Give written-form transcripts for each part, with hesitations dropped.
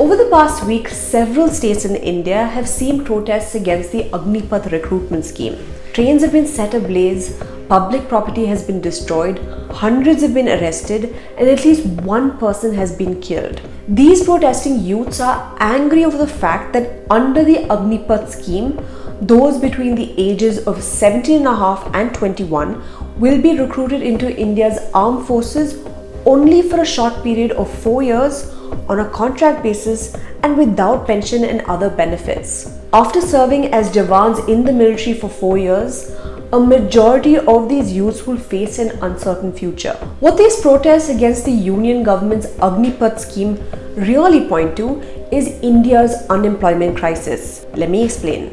Over the past week, several states in India have seen protests against the Agnipath recruitment scheme. Trains have been set ablaze, public property has been destroyed, hundreds have been arrested, and at least one person has been killed. These protesting youths are angry over the fact that under the Agnipath scheme, those between the ages of 17.5 and 21 will be recruited into India's armed forces only for a short period of 4 years on a contract basis and without pension and other benefits. After serving as Jawans in the military for 4 years, a majority of these youths will face an uncertain future. What these protests against the union government's Agnipath scheme really point to is India's unemployment crisis. Let me explain.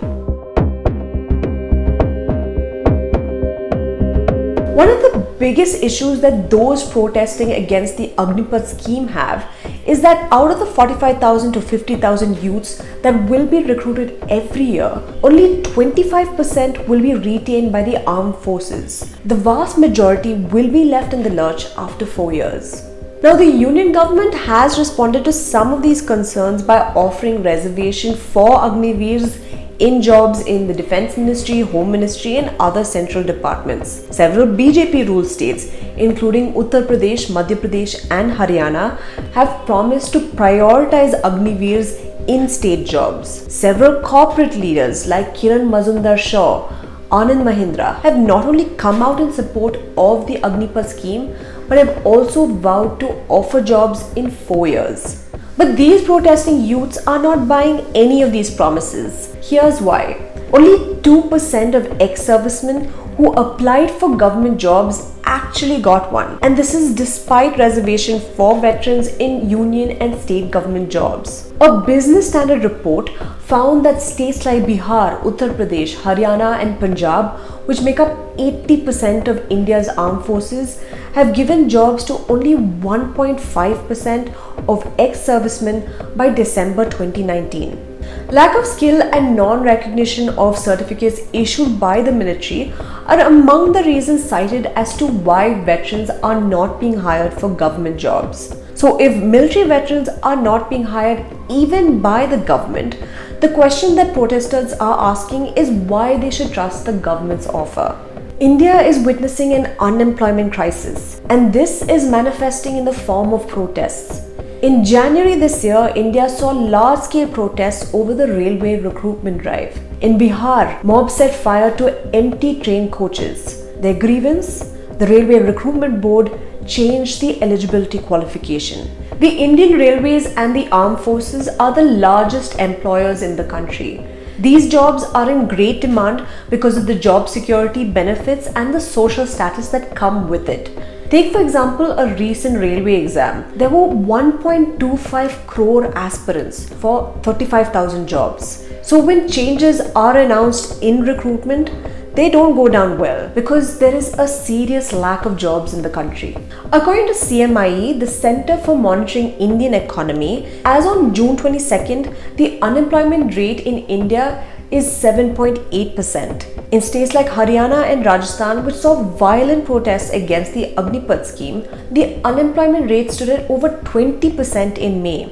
One of the biggest issues that those protesting against the Agnipath scheme have is that out of the 45,000 to 50,000 youths that will be recruited every year, only 25% will be retained by the armed forces. The vast majority will be left in the lurch after 4 years. Now, the union government has responded to some of these concerns by offering reservation for Agniveers in jobs in the Defence Ministry, Home Ministry and other central departments. Several BJP-ruled states, including Uttar Pradesh, Madhya Pradesh and Haryana, have promised to prioritize Agniveers in state jobs. Several corporate leaders like Kiran Mazumdar-Shaw, Anand Mahindra have not only come out in support of the Agnipath scheme, but have also vowed to offer jobs in 4 years. But these protesting youths are not buying any of these promises. Here's why. Only 2% of ex-servicemen who applied for government jobs actually got one. And this is despite reservation for veterans in union and state government jobs. A Business Standard report found that states like Bihar, Uttar Pradesh, Haryana and Punjab, which make up 80% of India's armed forces, have given jobs to only 1.5% of ex-servicemen by December 2019. Lack of skill and non-recognition of certificates issued by the military are among the reasons cited as to why veterans are not being hired for government jobs. So if military veterans are not being hired even by the government, the question that protesters are asking is why they should trust the government's offer. India is witnessing an unemployment crisis, and this is manifesting in the form of protests. In January this year, India saw large-scale protests over the railway recruitment drive. In Bihar, mobs set fire to empty train coaches. Their grievance? The Railway Recruitment Board changed the eligibility qualification. The Indian Railways and the Armed Forces are the largest employers in the country. These jobs are in great demand because of the job security benefits and the social status that come with it. Take for example a recent railway exam. There were 1.25 crore aspirants for 35,000 jobs. So when changes are announced in recruitment, they don't go down well because there is a serious lack of jobs in the country. According to CMIE, the Center for Monitoring Indian Economy, as on June 22nd, the unemployment rate in India is 7.8%. In states like Haryana and Rajasthan, which saw violent protests against the Agnipath scheme, the unemployment rate stood at over 20% in May.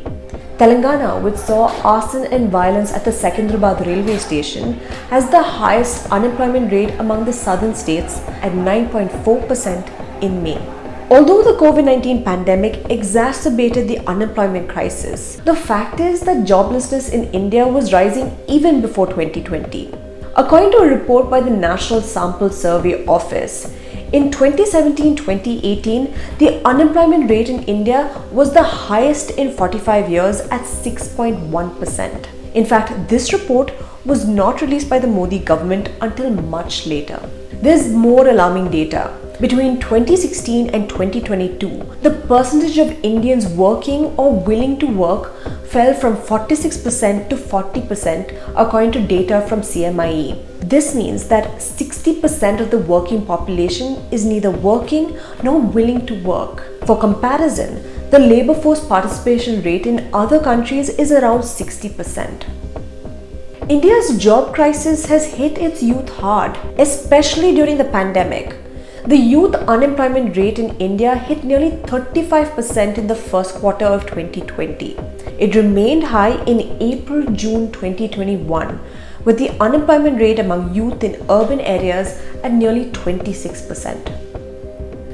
Telangana, which saw arson and violence at the Secunderabad railway station, has the highest unemployment rate among the southern states at 9.4% in May. Although the COVID-19 pandemic exacerbated the unemployment crisis, the fact is that joblessness in India was rising even before 2020. According to a report by the National Sample Survey Office, in 2017-2018, the unemployment rate in India was the highest in 45 years at 6.1%. In fact, this report was not released by the Modi government until much later. There's more alarming data. Between 2016 and 2022, the percentage of Indians working or willing to work fell from 46% to 40% according to data from CMIE. This means that 60% of the working population is neither working nor willing to work. For comparison, the labor force participation rate in other countries is around 60%. India's job crisis has hit its youth hard, especially during the pandemic. The youth unemployment rate in India hit nearly 35% in the first quarter of 2020. It remained high in April-June 2021, with the unemployment rate among youth in urban areas at nearly 26%.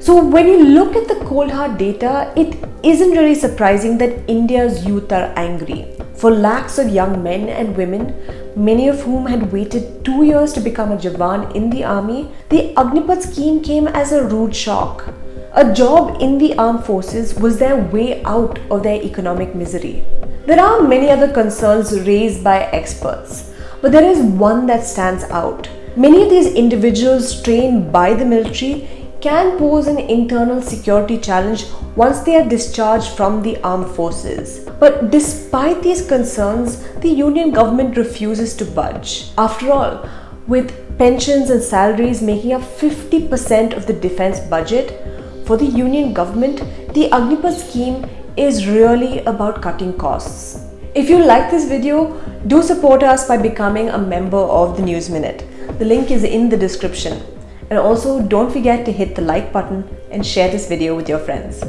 So when you look at the cold hard data, it isn't really surprising that India's youth are angry. For lakhs of young men and women, many of whom had waited 2 years to become a Jawan in the army, the Agnipath scheme came as a rude shock. A job in the armed forces was their way out of their economic misery. There are many other concerns raised by experts, but there is one that stands out. Many of these individuals trained by the military can pose an internal security challenge once they are discharged from the armed forces. But despite these concerns, the union government refuses to budge. After all, with pensions and salaries making up 50% of the defense budget, for the union government, the Agnipath scheme is really about cutting costs. If you like this video, do support us by becoming a member of the News Minute. The link is in the description. And also don't forget to hit the like button and share this video with your friends.